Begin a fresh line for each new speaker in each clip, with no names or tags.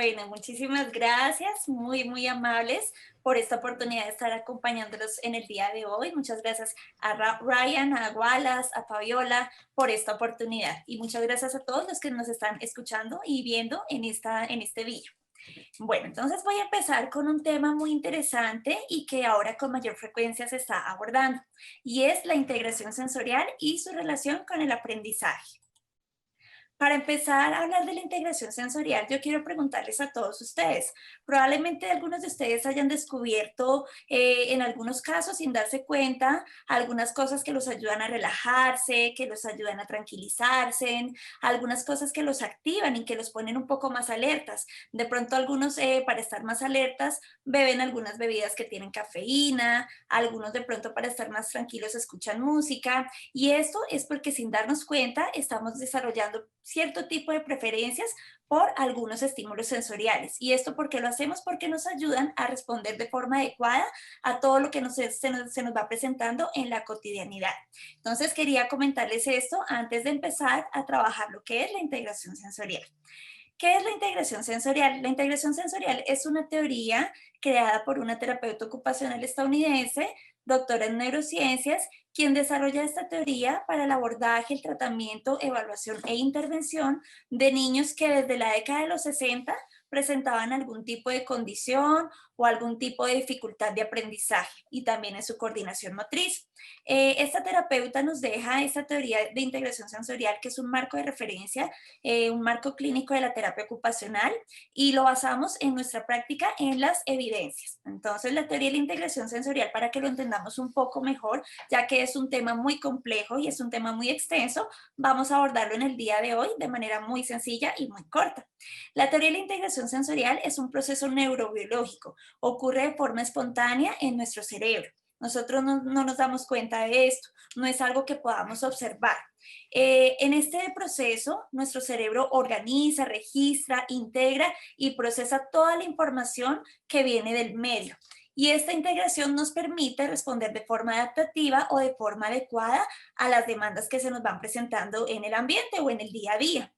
Bueno, muchísimas gracias, muy amables por esta oportunidad de estar acompañándolos en el día de hoy. Muchas gracias a Ryan, a Wallace, a Fabiola por esta oportunidad y muchas gracias a todos los que nos están escuchando y viendo en este video. Bueno, entonces voy a empezar con un tema muy interesante y que ahora con mayor frecuencia se está abordando y es la integración sensorial y su relación con el aprendizaje. Para empezar a hablar de la integración sensorial, yo quiero preguntarles a todos ustedes. Probablemente algunos de ustedes hayan descubierto en algunos casos, sin darse cuenta, algunas cosas que los ayudan a relajarse, que los ayudan a tranquilizarse, algunas cosas que los activan y que los ponen un poco más alertas. De pronto algunos, para estar más alertas, beben algunas bebidas que tienen cafeína, algunos de pronto para estar más tranquilos escuchan música, y esto es porque sin darnos cuenta estamos desarrollando cierto tipo de preferencias por algunos estímulos sensoriales. ¿Y esto por qué lo hacemos? Porque nos ayudan a responder de forma adecuada a todo lo que se nos va presentando en la cotidianidad. Entonces quería comentarles esto antes de empezar a trabajar lo que es la integración sensorial. ¿Qué es la integración sensorial? La integración sensorial es una teoría creada por una terapeuta ocupacional estadounidense, doctora en neurociencias, quien desarrolla esta teoría para el abordaje, el tratamiento, evaluación e intervención de niños que desde la década de los 60 presentaban algún tipo de condición o algún tipo de dificultad de aprendizaje y también en su coordinación motriz. Esta terapeuta nos deja esta teoría de integración sensorial, que es un marco de referencia, un marco clínico de la terapia ocupacional, y lo basamos en nuestra práctica en las evidencias. Entonces, la teoría de la integración sensorial, para que lo entendamos un poco mejor, ya que es un tema muy complejo y es un tema muy extenso, vamos a abordarlo en el día de hoy de manera muy sencilla y muy corta. La teoría de la integración sensorial es un proceso neurobiológico, ocurre de forma espontánea en nuestro cerebro. Nosotros no nos damos cuenta de esto, no es algo que podamos observar. En este proceso, nuestro cerebro organiza, registra, integra y procesa toda la información que viene del medio. Y esta integración nos permite responder de forma adaptativa o de forma adecuada a las demandas que se nos van presentando en el ambiente o en el día a día.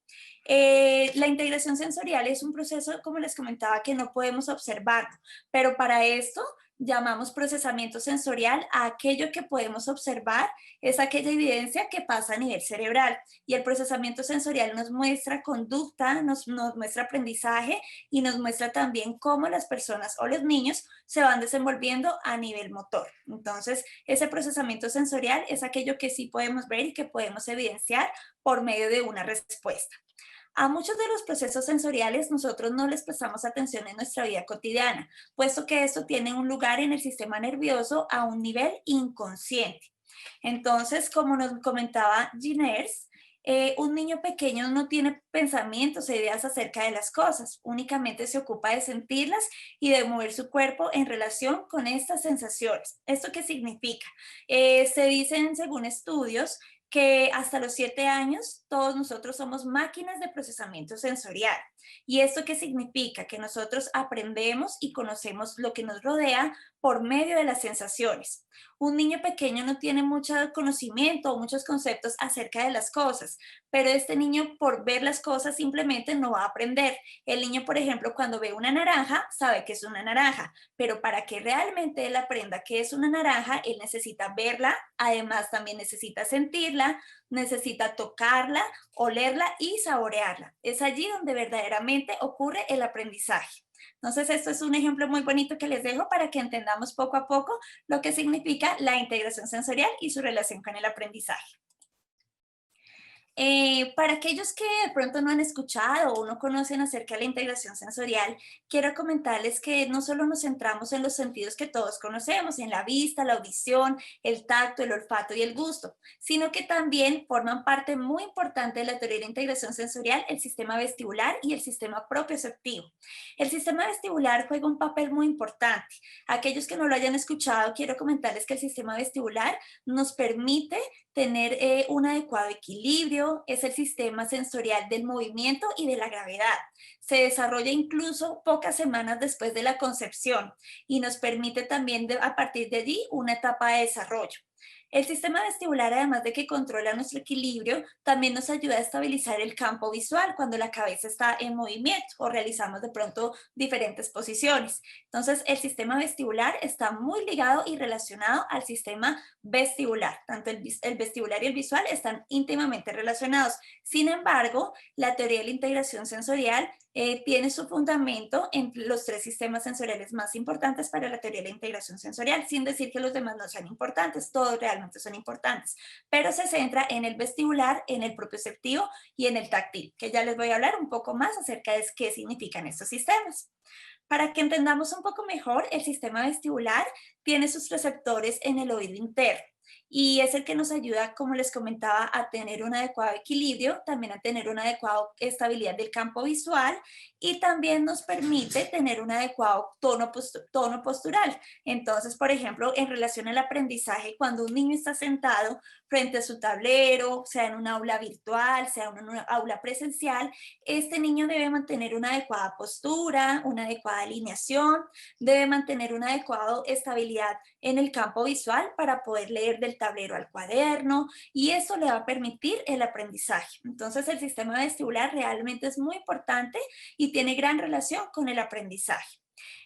La integración sensorial es un proceso, como les comentaba, que no podemos observar, pero para esto llamamos procesamiento sensorial a aquello que podemos observar, es aquella evidencia que pasa a nivel cerebral. Y el procesamiento sensorial nos muestra conducta, nos muestra aprendizaje y nos muestra también cómo las personas o los niños se van desenvolviendo a nivel motor. Entonces, ese procesamiento sensorial es aquello que sí podemos ver y que podemos evidenciar por medio de una respuesta. A muchos de los procesos sensoriales nosotros no les prestamos atención en nuestra vida cotidiana, puesto que esto tiene un lugar en el sistema nervioso a un nivel inconsciente. Entonces, como nos comentaba Giners, un niño pequeño no tiene pensamientos e ideas acerca de las cosas, únicamente se ocupa de sentirlas y de mover su cuerpo en relación con estas sensaciones. ¿Esto qué significa? Se dicen, según estudios, que hasta los 7 años todos nosotros somos máquinas de procesamiento sensorial. ¿Y esto qué significa? Que nosotros aprendemos y conocemos lo que nos rodea por medio de las sensaciones. Un niño pequeño no tiene mucho conocimiento o muchos conceptos acerca de las cosas, pero este niño por ver las cosas simplemente no va a aprender. El niño, por ejemplo, cuando ve una naranja, sabe que es una naranja, pero para que realmente él aprenda que es una naranja, él necesita verla, además también necesita sentirla, necesita tocarla, olerla y saborearla. Es allí donde verdaderamente ocurre el aprendizaje. Entonces, esto es un ejemplo muy bonito que les dejo para que entendamos poco a poco lo que significa la integración sensorial y su relación con el aprendizaje. Para aquellos que de pronto no han escuchado o no conocen acerca de la integración sensorial, quiero comentarles que no solo nos centramos en los sentidos que todos conocemos, en la vista, la audición, el tacto, el olfato y el gusto, sino que también forman parte muy importante de la teoría de la integración sensorial el sistema vestibular y el sistema propioceptivo. El sistema vestibular juega un papel muy importante. Aquellos que no lo hayan escuchado, quiero comentarles que el sistema vestibular nos permite tener un adecuado equilibrio, es el sistema sensorial del movimiento y de la gravedad. Se desarrolla incluso pocas semanas después de la concepción y nos permite también a partir de allí una etapa de desarrollo. El sistema vestibular, además de que controla nuestro equilibrio, también nos ayuda a estabilizar el campo visual cuando la cabeza está en movimiento o realizamos de pronto diferentes posiciones. Entonces, el sistema vestibular está muy ligado y relacionado al sistema vestibular. Tanto el vestibular y el visual están íntimamente relacionados. Sin embargo, la teoría de la integración sensorial tiene su fundamento en los tres sistemas sensoriales más importantes para la teoría de la integración sensorial, sin decir que los demás no sean importantes, todos realmente son importantes, pero se centra en el vestibular, en el propioceptivo y en el táctil, que ya les voy a hablar un poco más acerca de qué significan estos sistemas. Para que entendamos un poco mejor, el sistema vestibular tiene sus receptores en el oído interno y es el que nos ayuda, como les comentaba, a tener un adecuado equilibrio, también a tener una adecuada estabilidad del campo visual y también nos permite tener un adecuado tono postural. Entonces, por ejemplo, en relación al aprendizaje, cuando un niño está sentado frente a su tablero, sea en un aula virtual, sea en una aula presencial, este niño debe mantener una adecuada postura, una adecuada alineación, debe mantener una adecuada estabilidad en el campo visual para poder leer del tablero al cuaderno y eso le va a permitir el aprendizaje. Entonces el sistema vestibular realmente es muy importante y tiene gran relación con el aprendizaje.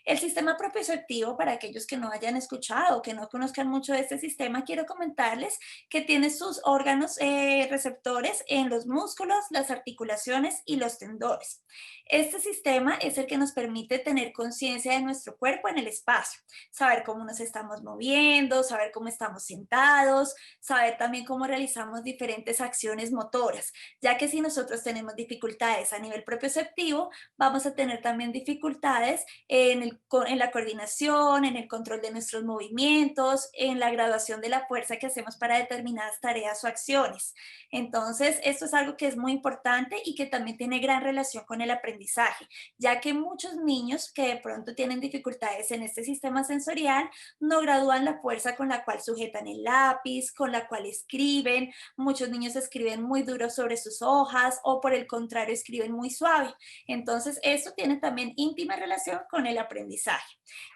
El sistema propioceptivo, para aquellos que no hayan escuchado o que no conozcan mucho de este sistema, quiero comentarles que tiene sus órganos receptores en los músculos, las articulaciones y los tendones. Este sistema es el que nos permite tener conciencia de nuestro cuerpo en el espacio, saber cómo nos estamos moviendo, saber cómo estamos sentados, saber también cómo realizamos diferentes acciones motoras, ya que si nosotros tenemos dificultades a nivel propioceptivo, vamos a tener también dificultades en la coordinación, en el control de nuestros movimientos, en la graduación de la fuerza que hacemos para determinadas tareas o acciones. Entonces, esto es algo que es muy importante y que también tiene gran relación con el aprendizaje, ya que muchos niños que de pronto tienen dificultades en este sistema sensorial no gradúan la fuerza con la cual sujetan el lápiz, con la cual escriben. Muchos niños escriben muy duro sobre sus hojas o por el contrario escriben muy suave. Entonces, eso tiene también íntima relación con el aprendizaje.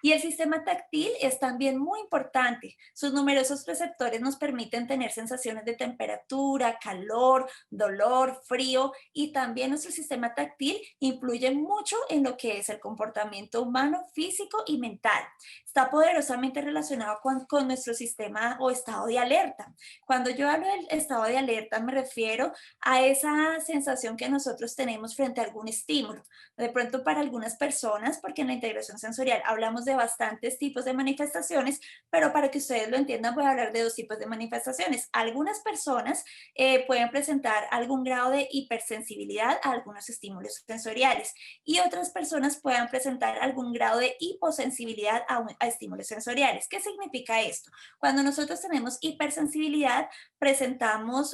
Y el sistema táctil es también muy importante. Sus numerosos receptores nos permiten tener sensaciones de temperatura, calor, dolor, frío y también nuestro sistema táctil influye mucho en lo que es el comportamiento humano, físico y mental. Está poderosamente relacionado con nuestro sistema o estado de alerta. Cuando yo hablo del estado de alerta me refiero a esa sensación que nosotros tenemos frente a algún estímulo. De pronto para algunas personas, porque en la integración sensorial hablamos de bastantes tipos de manifestaciones, pero para que ustedes lo entiendan voy a hablar de dos tipos de manifestaciones. Algunas personas pueden presentar algún grado de hipersensibilidad a algunos estímulos sensoriales y otras personas puedan presentar algún grado de hiposensibilidad a estímulos sensoriales. ¿Qué significa esto? Cuando nosotros tenemos hipersensibilidad, presentamos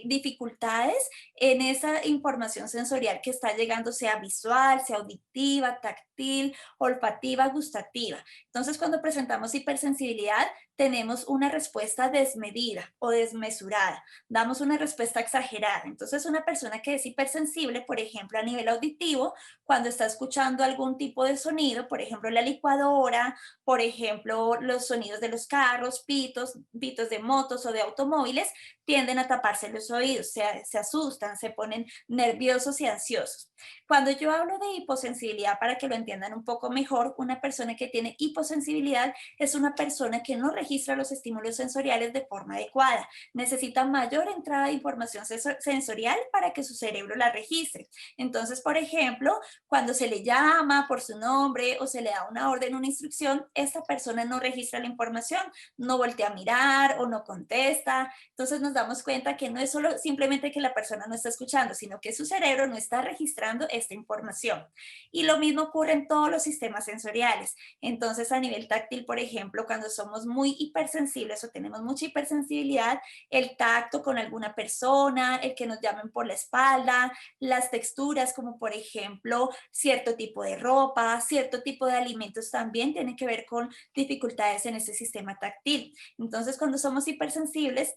dificultades en esa información sensorial que está llegando, sea visual, sea auditiva, táctil, olfativa, gustativa. Entonces, cuando presentamos hipersensibilidad, tenemos una respuesta desmedida o desmesurada, damos una respuesta exagerada. Entonces, una persona que es hipersensible, por ejemplo, a nivel auditivo, cuando está escuchando algún tipo de sonido, por ejemplo, la licuadora, por ejemplo, los sonidos de los carros, pitos de motos o de automóviles, tienden a taparse los oídos, se asustan, se ponen nerviosos y ansiosos. Cuando yo hablo de hiposensibilidad, para que lo entiendan un poco mejor, una persona que tiene hiposensibilidad es una persona que no registra los estímulos sensoriales de forma adecuada. Necesita mayor entrada de información sensorial para que su cerebro la registre. Entonces, por ejemplo, cuando se le llama por su nombre o se le da una orden, una instrucción, esta persona no registra la información, no voltea a mirar o no contesta. Entonces nos damos cuenta que no es solo simplemente que la persona no está escuchando, sino que su cerebro no está registrando esta información. Y lo mismo ocurre en todos los sistemas sensoriales. Entonces a nivel táctil, por ejemplo, cuando somos muy hipersensibles o tenemos mucha hipersensibilidad, el tacto con alguna persona, el que nos llamen por la espalda, las texturas como por ejemplo cierto tipo de ropa, cierto tipo de alimentos también tienen que ver con dificultades en ese sistema táctil. Entonces cuando somos hipersensibles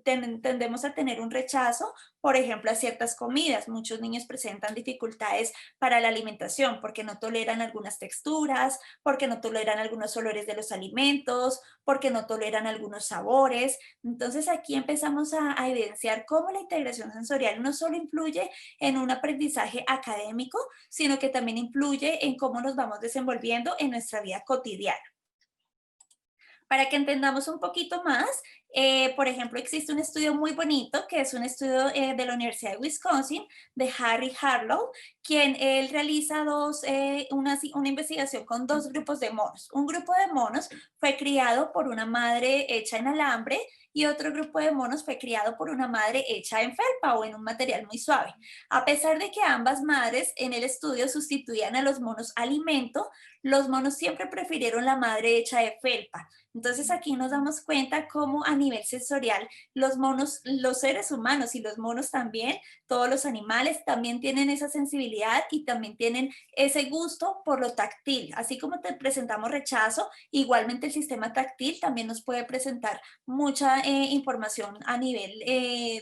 tendemos a tener un rechazo por ejemplo, a ciertas comidas. Muchos niños presentan dificultades para la alimentación porque no toleran algunas texturas, porque no toleran algunos olores de los alimentos, porque no toleran algunos sabores. Entonces aquí empezamos a evidenciar cómo la integración sensorial no solo influye en un aprendizaje académico, sino que también influye en cómo nos vamos desenvolviendo en nuestra vida cotidiana. Para que entendamos un poquito más, por ejemplo, existe un estudio muy bonito, que es un estudio de la Universidad de Wisconsin, de Harry Harlow, quien él realiza una investigación con dos grupos de monos. Un grupo de monos fue criado por una madre hecha en alambre y otro grupo de monos fue criado por una madre hecha en felpa o en un material muy suave. A pesar de que ambas madres en el estudio sustituían a los monos alimento, los monos siempre prefirieron la madre hecha de felpa. Entonces aquí nos damos cuenta cómo a nivel sensorial los monos, los seres humanos y los monos también, todos los animales también tienen esa sensibilidad y también tienen ese gusto por lo táctil. Así como te presentamos rechazo, igualmente el sistema táctil también nos puede presentar mucha información a nivel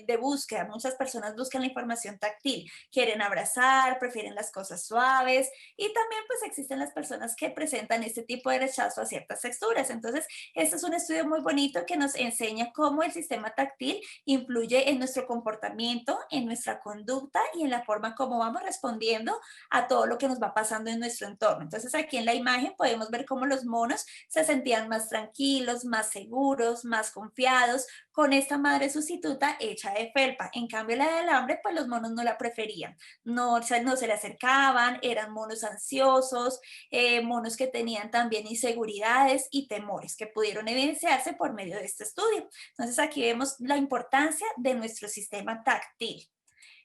de búsqueda. Muchas personas buscan la información táctil, quieren abrazar, prefieren las cosas suaves y también pues existen las personas que presentan este tipo de rechazo a ciertas texturas. Entonces, este es un estudio muy bonito que nos enseña cómo el sistema táctil influye en nuestro comportamiento, en nuestra conducta y en la forma como vamos respondiendo a todo lo que nos va pasando en nuestro entorno. Entonces aquí en la imagen podemos ver cómo los monos se sentían más tranquilos, más seguros, más confiados con esta madre sustituta hecha de felpa. En cambio la de alambre, pues los monos no la preferían, no se le acercaban, eran monos ansiosos, monos que tenían también inseguridades y temores que pudieron evidenciarse por medio de este estudio. Entonces aquí vemos la importancia de nuestro sistema táctil.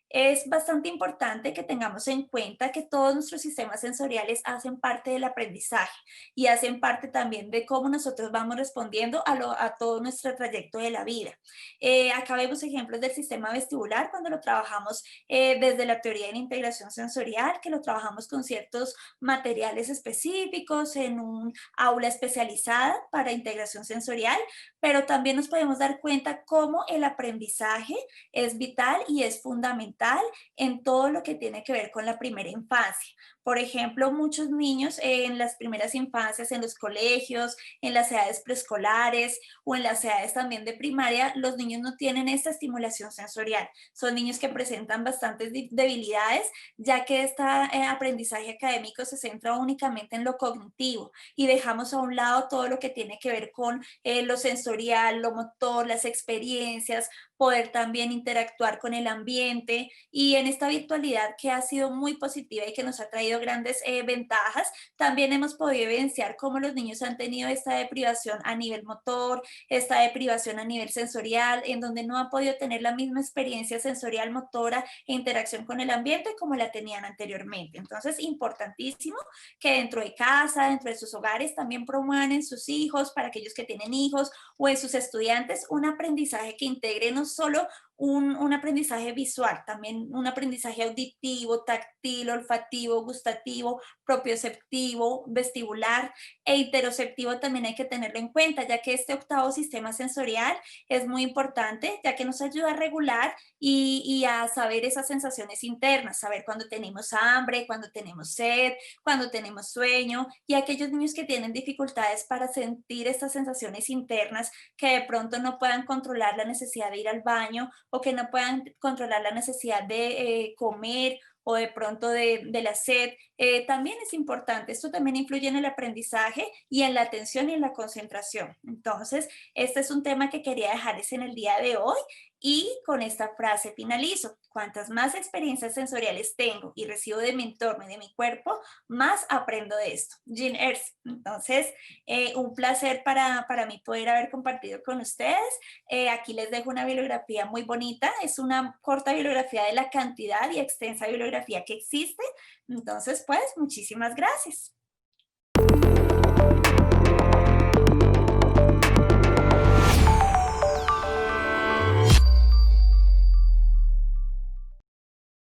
Es bastante importante que tengamos en cuenta que todos nuestros sistemas sensoriales hacen parte del aprendizaje y hacen parte también de cómo nosotros vamos respondiendo a todo nuestro trayecto de la vida. Acá vemos ejemplos del sistema vestibular cuando lo trabajamos desde la teoría de la integración sensorial, que lo trabajamos con ciertos materiales específicos en un aula especializada para integración sensorial, pero también nos podemos dar cuenta cómo el aprendizaje es vital y es fundamental en todo lo que tiene que ver con la primera infancia. Por ejemplo, muchos niños en las primeras infancias, en los colegios, en las edades preescolares o en las edades también de primaria, los niños no tienen esta estimulación sensorial. Son niños que presentan bastantes debilidades, ya que este aprendizaje académico se centra únicamente en lo cognitivo y dejamos a un lado todo lo que tiene que ver con lo sensorial, lo motor, las experiencias, poder también interactuar con el ambiente y en esta virtualidad que ha sido muy positiva y que nos ha traído grandes ventajas, también hemos podido evidenciar cómo los niños han tenido esta deprivación a nivel motor, esta deprivación a nivel sensorial, en donde no han podido tener la misma experiencia sensorial, motora e interacción con el ambiente como la tenían anteriormente. Entonces, importantísimo que dentro de casa, dentro de sus hogares, también promuevan en sus hijos, para aquellos que tienen hijos o en sus estudiantes, un aprendizaje que integre no solo un aprendizaje visual, también un aprendizaje auditivo, táctil, olfativo, gustativo, propioceptivo, vestibular e interoceptivo también hay que tenerlo en cuenta, ya que este octavo sistema sensorial es muy importante, ya que nos ayuda a regular y a saber esas sensaciones internas, saber cuando tenemos hambre, cuando tenemos sed, cuando tenemos sueño y aquellos niños que tienen dificultades para sentir estas sensaciones internas que de pronto no puedan controlar la necesidad de ir al baño o que no puedan controlar la necesidad de comer o de pronto de la sed, también es importante. Esto también influye en el aprendizaje y en la atención y en la concentración. Entonces, este es un tema que quería dejarles en el día de hoy y con esta frase finalizo. Cuantas más experiencias sensoriales tengo y recibo de mi entorno y de mi cuerpo, más aprendo de esto. Jean Erso. Entonces, un placer para mí poder haber compartido con ustedes. Aquí les dejo una bibliografía muy bonita. Es una corta bibliografía de la cantidad y extensa bibliografía que existe. Entonces, pues, muchísimas gracias.